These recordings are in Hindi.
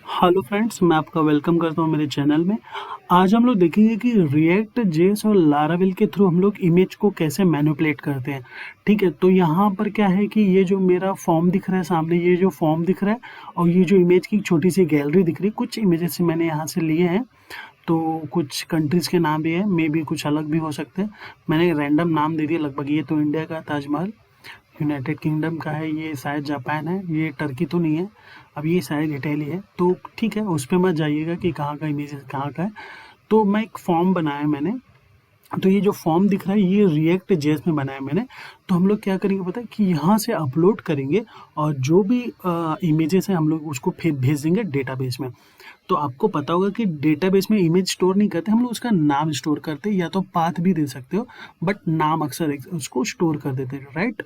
हेलो फ्रेंड्स, मैं आपका वेलकम करता हूं मेरे चैनल में। आज हम लोग देखेंगे कि रिएक्ट जेएस और लारावेल के थ्रू हम लोग इमेज को कैसे मैनिपुलेट करते हैं। ठीक है, तो यहाँ पर क्या है कि ये जो मेरा फॉर्म दिख रहा है सामने, ये जो फॉर्म दिख रहा है और ये जो इमेज की छोटी सी गैलरी दिख रही है, कुछ इमेजेस मैंने यहाँ से लिए हैं। तो कुछ कंट्रीज़ के नाम भी है, मे बी कुछ अलग भी हो सकते हैं। मैंने रैंडम नाम दे दिया लगभग। ये तो इंडिया का ताजमहल यूनाइटेड किंगडम का है, ये शायद जापान है, ये टर्की तो नहीं है। अब ये शायद इटली है, तो ठीक है, उस पे मत जाइएगा कि कहाँ का इमेज कहाँ का है। तो मैं एक फॉर्म बनाया मैंने। तो ये जो फॉर्म दिख रहा है ये रिएक्ट जेएस में बनाया मैंने। तो हम लोग क्या करेंगे पता है कि यहाँ से अपलोड करेंगे और जो भी इमेजेस हैं हम लोग उसको फिर भेज देंगे डेटाबेस में। तो आपको पता होगा कि डेटाबेस में इमेज स्टोर नहीं करते हम लोग, उसका नाम स्टोर करते हैं, या तो पाथ भी दे सकते हो, बट नाम अक्सर उसको स्टोर कर देते हैं, राइट।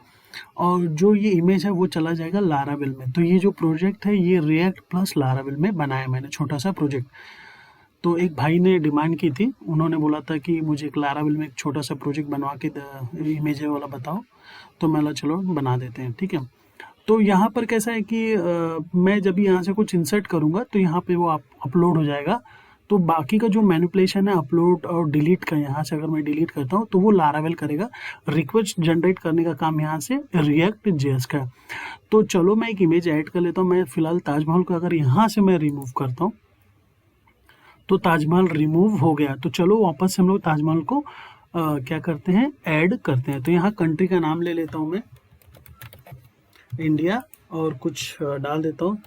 और जो ये इमेज है वो चला जाएगा लारावेल में। तो ये जो प्रोजेक्ट है ये रिएक्ट प्लस लारावेल में बनाया मैंने, छोटा सा प्रोजेक्ट। तो एक भाई ने डिमांड की थी, उन्होंने बोला था कि मुझे एक लारावेल में एक छोटा सा प्रोजेक्ट बनवा के इमेज वाला बताओ। तो मैं बोला चलो बना देते हैं, ठीक है। तो यहाँ पर कैसा है कि मैं जब यहाँ से कुछ इंसर्ट करूँगा तो यहाँ पे वो अपलोड हो जाएगा। तो बाकी का जो मैनिपुलेशन है अपलोड और डिलीट का, यहाँ से अगर मैं डिलीट करता हूँ तो वो लारावेल करेगा। रिक्वेस्ट जनरेट करने का काम यहाँ से रिएक्ट जेएस का है। तो चलो मैं एक इमेज ऐड कर लेता हूँ। मैं फिलहाल ताजमहल को अगर यहाँ से मैं रिमूव करता हूँ तो ताजमहल रिमूव हो गया। तो चलो वापस से हम लोग ताजमहल को क्या करते हैं, ऐड करते हैं। तो यहाँ कंट्री का नाम ले लेता हूँ मैं, इंडिया, और कुछ डाल देता हूँ।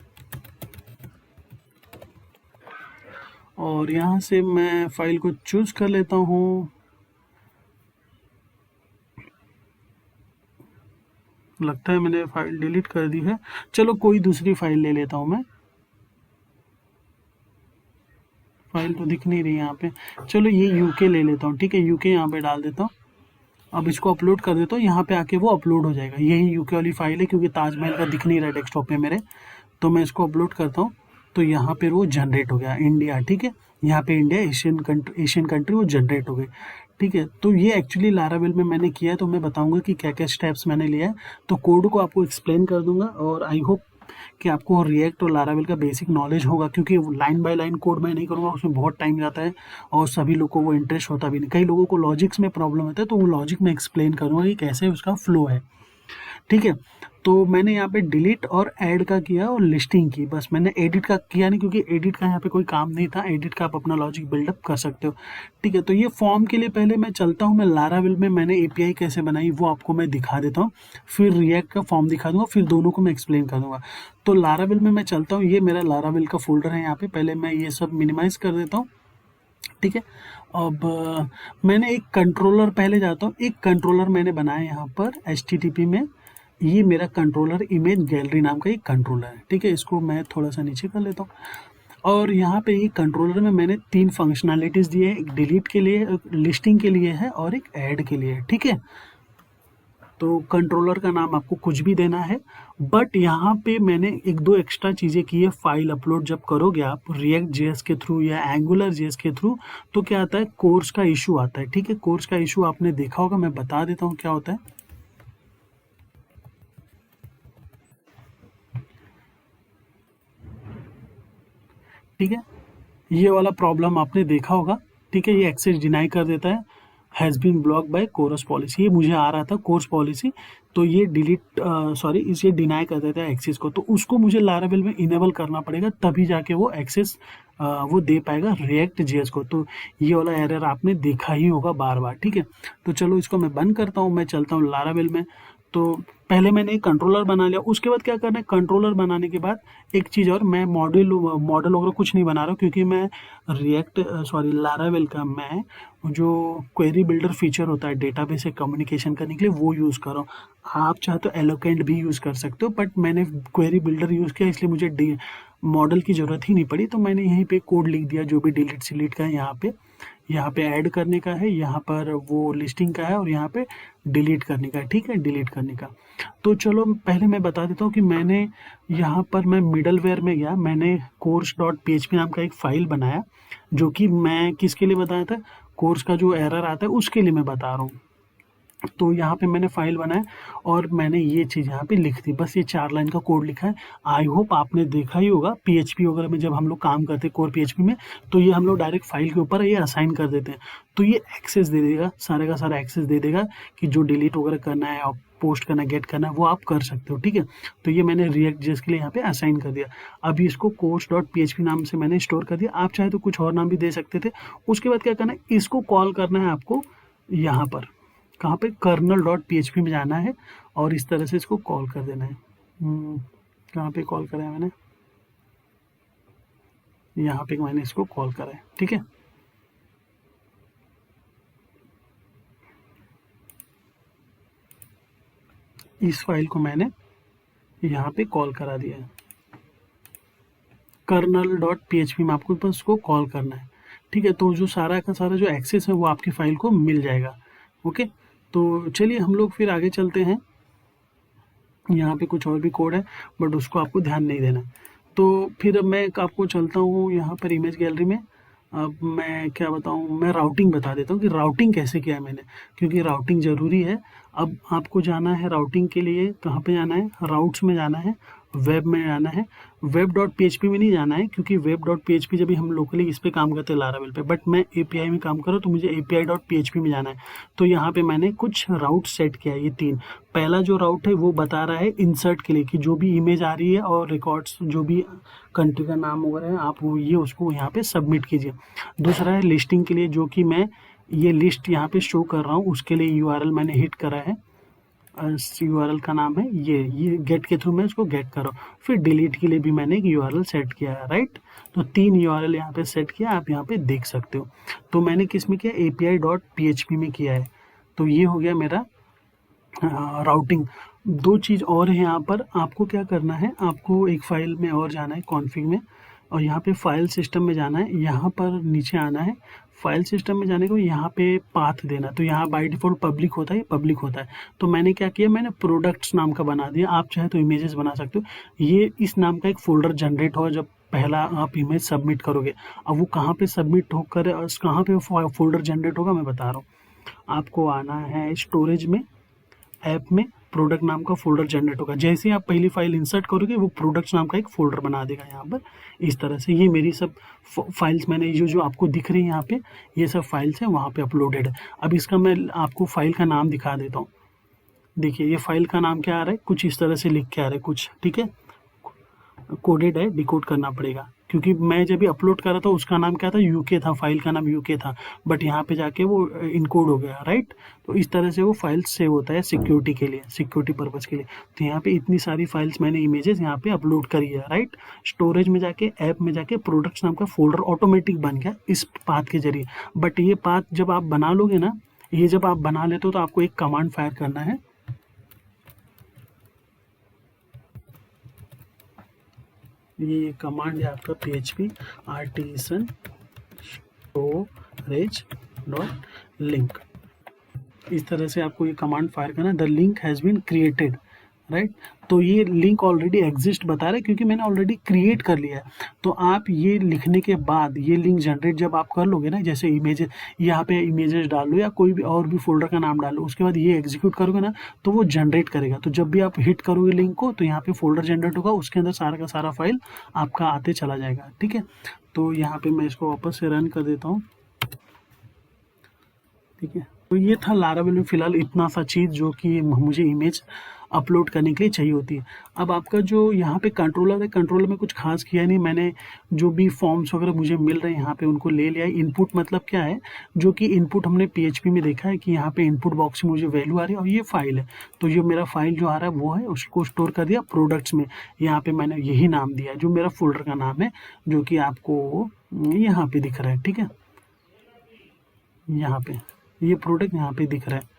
और यहाँ से मैं फाइल को चूज कर लेता हूँ। लगता है मैंने फाइल डिलीट कर दी है। चलो कोई दूसरी फाइल ले लेता हूँ मैं। फाइल तो दिख नहीं रही यहाँ पे। चलो ये यूके ले लेता हूँ, ठीक है, यूके यहाँ पे डाल देता हूँ। अब इसको अपलोड कर देता हूँ, यहाँ पे आके वो अपलोड हो जाएगा। यही यूके वाली फाइल है, क्योंकि ताजमहल का दिख नहीं रहा है डेस्कटॉप पे मेरे। तो मैं इसको अपलोड करता हूँ तो यहाँ पे वो जनरेट हो गया, इंडिया, ठीक है। यहाँ पे इंडिया एशियन कंट्री वो जनरेट हो गई, ठीक है। तो ये एक्चुअली लारावेल में मैंने किया है। तो मैं बताऊंगा कि क्या क्या स्टेप्स मैंने लिया है। तो कोड को आपको एक्सप्लेन कर दूंगा और आई होप कि आपको रिएक्ट और लारावेल का बेसिक नॉलेज होगा, क्योंकि लाइन बाय लाइन कोड मैं नहीं करूँगा, उसमें बहुत टाइम जाता है और सभी लोगों को वो इंटरेस्ट होता भी नहीं। कई लोगों को लॉजिक्स में प्रॉब्लम होता है, तो वो लॉजिक में एक्सप्लेन करूँगा कि कैसे उसका फ्लो है, ठीक है। तो मैंने यहाँ पे डिलीट और ऐड का किया और लिस्टिंग की, बस मैंने एडिट का किया नहीं, क्योंकि एडिट का यहाँ पे कोई काम नहीं था। एडिट का आप अपना लॉजिक बिल्डअप कर सकते हो, ठीक है। तो ये फॉर्म के लिए पहले मैं चलता हूँ, मैं लारावेल में मैंने एपीआई कैसे बनाई वो आपको मैं दिखा देता हूँ, फिर रिएक्ट का फॉर्म दिखा दूंगा, फिर दोनों को मैं एक्सप्लेन कर दूंगा। तो लारावेल में मैं चलता हूँ, ये मेरा लारावेल का फोल्डर है यहाँ पे। पहले मैं ये सब मिनिमाइज कर देता हूँ, ठीक है। अब मैंने एक कंट्रोलर, पहले जाता हूँ, एक कंट्रोलर मैंने बनाया यहाँ पर HTTP में। ये मेरा कंट्रोलर इमेज गैलरी नाम का एक कंट्रोलर है, ठीक है। इसको मैं थोड़ा सा नीचे कर लेता हूँ। और यहाँ पे ये कंट्रोलर में मैंने 3 फंक्शनैलिटीज़ दी है, एक डिलीट के लिए, एक लिस्टिंग के लिए है और एक ऐड के लिए है, ठीक है। तो कंट्रोलर का नाम आपको कुछ भी देना है, बट यहाँ पे मैंने एक दो एक्स्ट्रा चीज़ें की है। फाइल अपलोड जब करोगे आप रिएक्ट जेएस के थ्रू या एंगुलर जेएस के थ्रू, तो क्या आता है, कोर्स का इशू आता है, ठीक है। कोर्स का इशू आपने देखा होगा, मैं बता देता हूँ क्या होता है, ठीक है। ये वाला प्रॉब्लम आपने देखा होगा, ठीक है। ये एक्सेस डिनाई कर देता है, has been block by CORS policy. ये मुझे आ रहा था कोर्स पॉलिसी, तो ये डिलीट सॉरी इसे डिनाई कर देता है एक्सेस को। तो उसको मुझे लारावेल में इनेबल करना पड़ेगा, तभी जाके वो एक्सेस वो दे पाएगा रिएक्ट जेएस को। तो ये वाला एरर आपने देखा ही होगा बार बार, ठीक है। तो चलो इसको मैं बंद करता हूँ, मैं चलता हूँ लारावेल में। तो पहले मैंने एक कंट्रोलर बना लिया, उसके बाद क्या करना है, कंट्रोलर बनाने के बाद एक चीज़ और, मैं मॉडल वगैरह कुछ नहीं बना रहा हूँ, क्योंकि मैं रिएक्ट सॉरी लारावेल का मैं जो क्वेरी बिल्डर फीचर होता है डेटाबेस से कम्युनिकेशन करने के लिए वो यूज़ कर रहा हूँ। आप चाहे तो एलोकेंट भी यूज़ कर सकते हो, बट मैंने क्वेरी बिल्डर यूज़ किया, इसलिए मुझे मॉडल की ज़रूरत ही नहीं पड़ी। तो मैंने यहीं पे कोड लिख दिया, जो भी डिलीट सिलीट का है यहाँ पे ऐड करने का है, यहाँ पर वो लिस्टिंग का है और यहाँ पे डिलीट करने का है, ठीक है, डिलीट करने का। तो चलो पहले मैं बता देता हूँ कि मैंने यहाँ पर मैं मिडलवेयर में गया, मैंने course.php नाम का एक फ़ाइल बनाया, जो कि मैं किसके लिए बताया था, कोर्स का जो एरर आता है उसके लिए मैं बता रहा हूँ। तो यहाँ पे मैंने फाइल बनाया और मैंने ये चीज़ यहाँ पे लिख दी, बस ये 4 लाइन का कोड लिखा है। आई होप आपने देखा ही होगा पीएचपी वगैरह में जब हम लोग काम करते हैं कोर पीएचपी में, तो ये हम लोग डायरेक्ट फाइल के ऊपर ये असाइन कर देते हैं। तो ये एक्सेस दे देगा, सारे का सारा एक्सेस दे देगा कि जो डिलीट वगैरह करना है और पोस्ट करना है, गेट करना है, वो आप कर सकते हो, ठीक है। तो ये मैंने रिएक्ट जेएस के लिए यहाँ पे असाइन कर दिया। अभी इसको course.php नाम से मैंने स्टोर कर दिया। आप चाहे तो कुछ और नाम भी दे सकते थे। उसके बाद क्या करना है, इसको कॉल करना है आपको यहाँ पर, कहाँ पे, kernel.php में जाना है और इस तरह से इसको कॉल कर देना है। कहाँ पे कॉल करा है मैंने, यहाँ पे मैंने इसको कॉल करा है, ठीक है। इस फाइल को मैंने यहाँ पे कॉल करा दिया है। kernel.php में आपको बस उसको कॉल करना है, ठीक है। तो जो सारा का सारा जो एक्सेस है वो आपकी फाइल को मिल जाएगा। ओके, तो चलिए हम लोग फिर आगे चलते हैं। यहाँ पे कुछ और भी कोड है बट उसको आपको ध्यान नहीं देना है। तो फिर अब मैं आपको चलता हूँ यहाँ पर इमेज गैलरी में। अब मैं क्या बताऊँ, मैं राउटिंग बता देता हूँ कि राउटिंग कैसे किया है मैंने, क्योंकि राउटिंग ज़रूरी है। अब आपको जाना है राउटिंग के लिए, कहाँ पे जाना है, राउट्स में जाना है, वेब में जाना है। web.php में नहीं जाना है, क्योंकि web.php जब भी हम लोकली इस पे काम करते हैं लारावेल पे, बट मैं API में काम कर रहा हूँ तो मुझे API.php में जाना है। तो यहाँ पे मैंने कुछ राउट सेट किया है, ये 3। पहला जो राउट है वो बता रहा है इंसर्ट के लिए कि जो भी इमेज आ रही है और रिकॉर्ड्स जो भी कंट्री का नाम वगैरह है आप वो ये उसको यहाँ पे सबमिट कीजिए। दूसरा है लिस्टिंग के लिए, जो कि मैं ये लिस्ट यहाँ पे शो कर रहा हूँ, उसके लिए URL मैंने हिट करा है। URL का नाम है ये गेट के थ्रू मैं इसको गेट कर रहा हूँ। फिर डिलीट के लिए भी मैंने एक URL सेट किया है, राइट। तो 3 URL यहाँ पे सेट किया, आप यहाँ पे देख सकते हो। तो मैंने किस में किया, API.php में किया है। तो ये हो गया मेरा राउटिंग। 2 चीज़ और है यहाँ पर, आपको क्या करना है, आपको एक फाइल में और जाना है, कॉन्फ़िग में, और यहाँ पे फाइल सिस्टम में जाना है। यहाँ पर नीचे आना है, फाइल सिस्टम में जाने को यहाँ पे पाथ देना। तो यहाँ बाय डिफ़ॉल्ट पब्लिक होता है, पब्लिक होता है। तो मैंने क्या किया, मैंने प्रोडक्ट्स नाम का बना दिया। आप चाहे तो इमेजेस बना सकते हो। ये इस नाम का एक फ़ोल्डर जनरेट होगा जब पहला आप इमेज सबमिट करोगे। अब वो कहाँ पे सबमिट होकर कहाँ पे फ़ोल्डर जनरेट होगा मैं बता रहा हूँ। आपको आना है स्टोरेज में, ऐप में प्रोडक्ट नाम का फ़ोल्डर जनरेट होगा। जैसे ही आप पहली फाइल इंसर्ट करोगे वो प्रोडक्ट्स नाम का एक फ़ोल्डर बना देगा यहाँ पर। इस तरह से ये मेरी सब फाइल्स मैंने जो आपको दिख रही है यहाँ पे, ये सब फाइल्स हैं वहाँ पे अपलोडेड है। अब इसका मैं आपको फाइल का नाम दिखा देता हूँ। देखिए ये फाइल का नाम क्या आ रहा है, कुछ इस तरह से लिख के आ रहा है कुछ, ठीक है। कोडेड है, डिकोड करना पड़ेगा, क्योंकि मैं जब भी अपलोड कर रहा था उसका नाम क्या था, यूके था, फाइल का नाम यूके था, बट यहाँ पे जाके वो इनकोड हो गया, राइट। तो इस तरह से वो फाइल सेव होता है सिक्योरिटी के लिए, सिक्योरिटी पर्पज़ के लिए। तो यहाँ पे इतनी सारी फाइल्स मैंने इमेजेस यहाँ पे अपलोड करी है, राइट। स्टोरेज में जाके, ऐप में जाके प्रोडक्ट्स नाम का फोल्डर ऑटोमेटिक बन गया इस पाथ के जरिए। बट ये पाथ जब आप बना लोगे ना, ये जब आप बना लेते हो तो आपको एक कमांड फायर करना है। ये कमांड है आपका PHP artisan storage dot link. इस तरह से आपको ये कमांड फायर करना है, the link has been created, right. तो ये लिंक ऑलरेडी एग्जिस्ट बता रहा है क्योंकि मैंने ऑलरेडी क्रिएट कर लिया है। तो आप ये लिखने के बाद ये लिंक जनरेट जब आप कर लोगे ना, जैसे इमेज यहाँ पे इमेजेस डालो या कोई भी और भी फोल्डर का नाम डालो, उसके बाद ये एग्जीक्यूट करोगे ना तो वो जनरेट करेगा। तो जब भी आप हिट करोगे लिंक को तो यहाँ पे फोल्डर जनरेट होगा, उसके अंदर सारा का सारा फाइल आपका आते चला जाएगा, ठीक है। तो यहाँ पे मैं इसको वापस से रन कर देता हूँ, ठीक है। तो ये था लारावेल में फ़िलहाल इतना सा चीज़ जो कि मुझे इमेज अपलोड करने के लिए चाहिए होती है। अब आपका जो यहाँ पे कंट्रोलर है, कंट्रोलर में कुछ खास किया नहीं मैंने। जो भी फॉर्म्स वगैरह मुझे मिल रहे हैं यहाँ पे उनको ले लिया है। इनपुट मतलब क्या है, जो कि इनपुट हमने PHP में देखा है कि यहाँ पे इनपुट बॉक्स में मुझे वैल्यू आ रही है और ये फाइल है। तो ये मेरा फाइल जो आ रहा है वो है, उसको स्टोर कर दिया प्रोडक्ट्स में। यहाँ पे मैंने यही नाम दिया जो मेरा फोल्डर का नाम है, जो कि आपको यहाँ पे दिख रहा है, ठीक है। यहाँ पे ये प्रोडक्ट यहाँ पे दिख रहा है,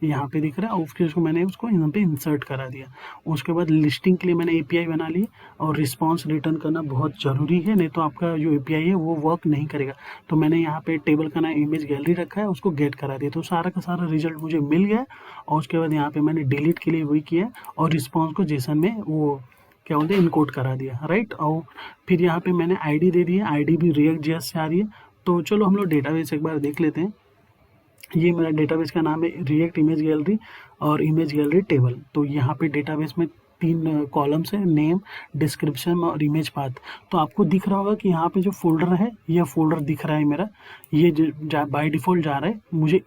यहाँ पे दिख रहा है, और फिर उसको मैंने उसको यहाँ पे इंसर्ट करा दिया। उसके बाद लिस्टिंग के लिए मैंने API बना ली, और रिस्पांस रिटर्न करना बहुत ज़रूरी है, नहीं तो आपका जो API है वो वर्क नहीं करेगा। तो मैंने यहाँ पे टेबल का नाम इमेज गैलरी रखा है, उसको गेट करा दिया। तो सारा का सारा रिजल्ट मुझे मिल गया। और उसके बाद यहाँ पे मैंने डिलीट के लिए वही किया और रिस्पॉन्स को जेसन में वो क्या बोलते हैं इनकोड करा दिया, राइट। और फिर यहाँ पे मैंने ID दे दी है, ID भी React.js से आ रही है। तो चलो हम लोग डेटाबेस एक बार देख लेते हैं। ये मेरा डेटाबेस का नाम है रिएक्ट इमेज गैलरी और इमेज गैलरी टेबल। तो यहाँ पे डेटाबेस में 3 कॉलम्स है, नेम, डिस्क्रिप्शन और इमेज पाथ। तो आपको दिख रहा होगा कि यहाँ पे जो फ़ोल्डर है, यह फ़ोल्डर दिख रहा है मेरा, ये बाय डिफ़ॉल्ट जा रहा है मुझे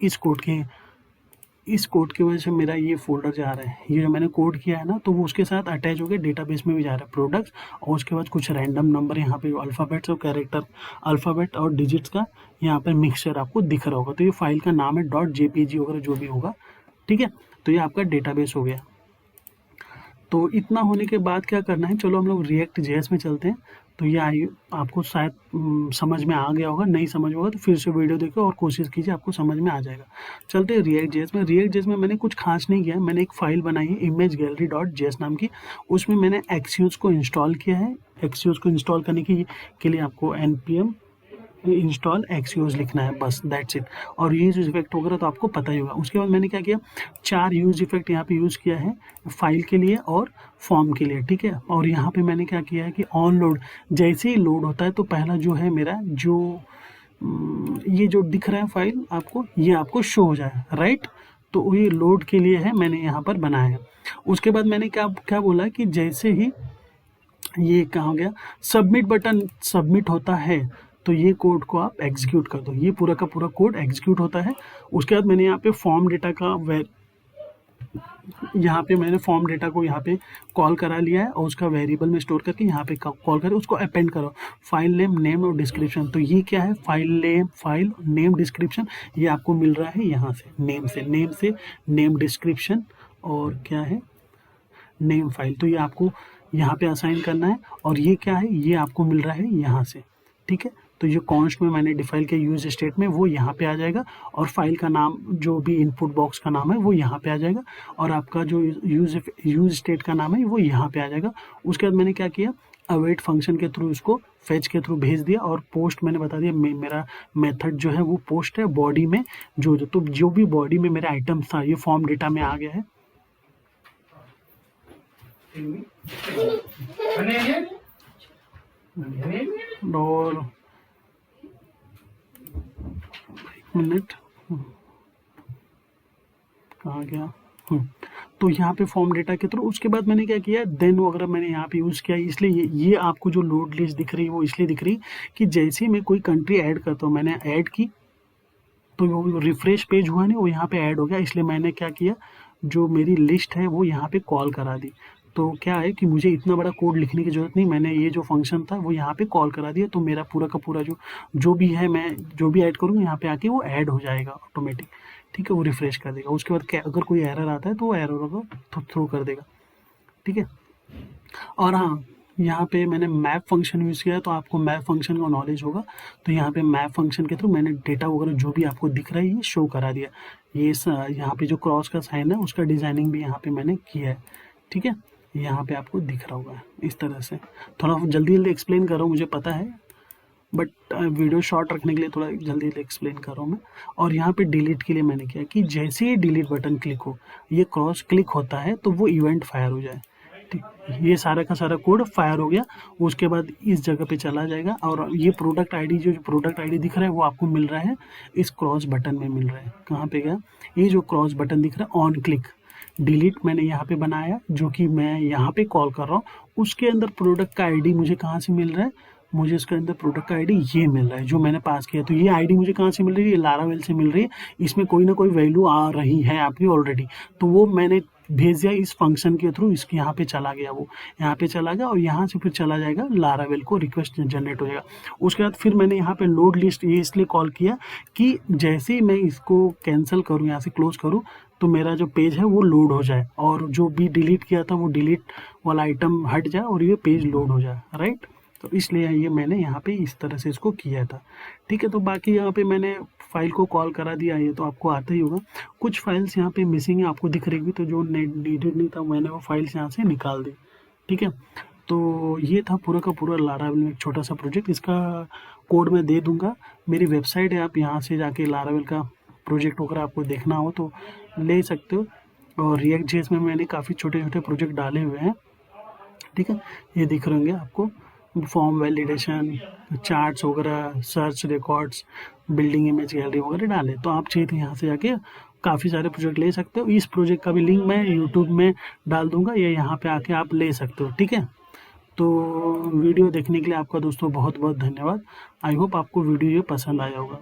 इस कोड की वजह से मेरा ये फ़ोल्डर जा रहा है। ये जो मैंने कोड किया है ना, तो वो उसके साथ अटैच हो गया, डेटाबेस में भी जा रहा है प्रोडक्ट्स, और उसके बाद कुछ रैंडम नंबर यहाँ पे अल्फ़ाबेट्स और कैरेक्टर, अल्फ़ाबेट और डिजिट्स का यहाँ पे मिक्सचर आपको दिख रहा होगा। तो ये फाइल का नाम है .jpg वगैरह जो भी होगा, ठीक है। तो ये आपका डेटाबेस हो गया। तो इतना होने के बाद क्या करना है, चलो हम लोग रिएक्ट जेएस में चलते हैं। तो ये आई आपको शायद समझ में आ गया होगा, नहीं समझ होगा तो फिर से वीडियो देखो और कोशिश कीजिए, आपको समझ में आ जाएगा। चलते हैं रिएक्ट जेएस में। रिएक्ट जेएस में मैंने कुछ खास नहीं किया है, मैंने एक फ़ाइल बनाई है इमेज गैलरी .js नाम की। उसमें मैंने एक्सियोस को इंस्टॉल किया है। एक्सियोस को इंस्टॉल करने के लिए आपको npm इंस्टॉल एक्सियोस लिखना है, बस दैट्स इट। और यूज इफेक्ट वगैरह तो आपको पता ही होगा। उसके बाद मैंने क्या किया, 4 यूज इफेक्ट यहाँ पे यूज़ किया है, फाइल के लिए और फॉर्म के लिए, ठीक है। और यहाँ पे मैंने क्या किया है कि ऑन लोड, जैसे ही लोड होता है तो पहला जो है मेरा जो ये जो दिख रहा है फाइल आपको, ये आपको शो हो जाए, राइट। तो ये लोड के लिए है, मैंने यहाँ पर बनाया है। उसके बाद मैंने क्या क्या बोला कि जैसे ही ये कहाँ गया, सबमिट बटन सबमिट होता है तो ये कोड को आप एग्जीक्यूट कर दो। ये पूरा का पूरा कोड एग्जीक्यूट होता है। उसके बाद मैंने यहाँ पे फॉर्म डेटा का यहाँ पे मैंने फॉर्म डेटा को यहाँ पे कॉल करा लिया है और उसका वेरिएबल में स्टोर करके यहाँ पे कॉल करके उसको अपेंड करो, फाइल नेम, नेम और डिस्क्रिप्शन। तो ये क्या है, फाइल नेम डिस्क्रिप्शन, ये आपको मिल रहा है यहाँ से, नेम से नेम डिस्क्रिप्शन और क्या है नेम फाइल। तो ये आपको यहाँ पे असाइन करना है और ये क्या है, ये आपको मिल रहा है यहाँ से, ठीक है। तो ये कॉन्स्ट में मैंने डिफाइन किया यूज स्टेट में, वो यहाँ पे आ जाएगा और फाइल का नाम जो भी इनपुट बॉक्स का नाम है वो यहाँ पे आ जाएगा और आपका जो यूज स्टेट का नाम है वो यहाँ पे आ जाएगा। उसके बाद मैंने क्या किया, अवेट फंक्शन के थ्रू इसको फेच के थ्रू भेज दिया और पोस्ट मैंने बता दिया मेरा मेथड जो है वो पोस्ट है बॉडी में तो जो भी बॉडी में मेरा आइटम था ये फॉर्म डेटा में आ गया है। और मिनट कहाँ गया, तो यहाँ पे फॉर्म डेटा के थ्रू। उसके बाद मैंने क्या किया, देन वगैरह मैंने यहाँ पे यूज़ किया, इसलिए ये आपको जो लोड लिस्ट दिख रही है वो इसलिए दिख रही कि जैसे ही मैं कोई कंट्री ऐड करता हूँ, मैंने ऐड की तो वो रिफ्रेश पेज हुआ नहीं, वो यहाँ पे ऐड हो गया। इसलिए मैंने क्या किया, जो मेरी लिस्ट है वो यहाँ पे कॉल करा दी। तो क्या है कि मुझे इतना बड़ा कोड लिखने की ज़रूरत नहीं, मैंने ये जो फंक्शन था वो यहाँ पे कॉल करा दिया। तो मेरा पूरा का पूरा जो भी है, मैं जो भी ऐड करूँगा यहाँ पे आके वो ऐड हो जाएगा ऑटोमेटिक, ठीक है। वो रिफ्रेश कर देगा। उसके बाद क्या, अगर कोई एरर आता है तो वो एरर को थ्रो कर देगा, ठीक है। और हाँ, यहाँ पे मैंने मैप फंक्शन यूज़ किया है, तो आपको मैप फंक्शन का नॉलेज होगा। तो यहाँ पे मैप फंक्शन के थ्रू मैंने डेटा वगैरह जो भी आपको दिख रहा है ये शो करा दिया। ये यहाँ पे जो क्रॉस का साइन है उसका डिज़ाइनिंग भी यहाँ पे मैंने किया है, ठीक है। यहाँ पे आपको दिख रहा होगा इस तरह से। थोड़ा जल्दी जल्दी एक्सप्लेन कर रहा हूँ, मुझे पता है, बट वीडियो शॉर्ट रखने के लिए थोड़ा जल्दी जल्दी एक्सप्लेन कर रहा हूँ मैं। और यहाँ पे डिलीट के लिए मैंने किया कि जैसे ही डिलीट बटन क्लिक हो, ये क्रॉस क्लिक होता है तो वो इवेंट फायर हो जाए, ठीक। ये सारा का सारा कोड फायर हो गया। उसके बाद इस जगह पे चला जाएगा और ये प्रोडक्ट आईडी, जो प्रोडक्ट आईडी दिख रहा है वो आपको मिल रहा है इस क्रॉस बटन में मिल रहा है। कहाँ पे गया, ये जो क्रॉस बटन दिख रहा है ऑन क्लिक डिलीट मैंने यहाँ पे बनाया, जो कि मैं यहाँ पे कॉल कर रहा हूँ। उसके अंदर प्रोडक्ट का आईडी मुझे कहाँ से मिल रहा है, मुझे इसके अंदर प्रोडक्ट का आईडी ये मिल रहा है जो मैंने पास किया। तो ये आईडी मुझे कहाँ से मिल रही है, ये लारावेल से मिल रही है। इसमें कोई ना कोई वैल्यू आ रही है आपकी ऑलरेडी, तो वो मैंने भेज दिया इस फंक्शन के थ्रू। इसके यहाँ पे चला गया, वो यहाँ पे चला गया और यहाँ से फिर चला जाएगा लारावेल को, रिक्वेस्ट जनरेट हो जाएगा। उसके बाद फिर मैंने यहाँ पे लोड लिस्ट ये इसलिए कॉल किया कि जैसे ही मैं इसको कैंसिल करूँ, यहाँ से क्लोज करूँ, तो मेरा जो पेज है वो लोड हो जाए और जो भी डिलीट किया था वो डिलीट वाला आइटम हट जाए और ये पेज लोड हो जाए, राइट। तो इसलिए ये मैंने यहाँ पे इस तरह से इसको किया था, ठीक है। तो बाकी यहाँ पे मैंने फाइल को कॉल करा दिया, ये तो आपको आता ही होगा। कुछ फाइल्स यहाँ पे मिसिंग है, आपको दिख रही होगी, तो जो नीडेड नहीं था मैंने वो फाइल्स यहाँ से निकाल दी, ठीक है। तो ये था पूरा का पूरा लारावेल में एक छोटा सा प्रोजेक्ट। इसका कोड मैं दे दूँगा, मेरी वेबसाइट है, आप यहाँ से जाके लारावेल का प्रोजेक्ट वगैरह आपको देखना हो तो ले सकते हो। और रिएक्ट जेएस में मैंने काफ़ी छोटे छोटे प्रोजेक्ट डाले हुए हैं, ठीक है। ये दिख रहे होंगे आपको, फॉर्म वैलिडेशन, चार्ट्स वगैरह, search records, building image gallery वगैरह डालें। तो आप चाहिए तो यहाँ से जाके काफ़ी सारे प्रोजेक्ट ले सकते हो। इस प्रोजेक्ट का भी लिंक मैं यूट्यूब में डाल दूंगा, या यहाँ पे आके आप ले सकते हो। ठीक है, तो वीडियो देखने के लिए आपका दोस्तों बहुत बहुत धन्यवाद। आई होप आपको वीडियो ये पसंद आया होगा।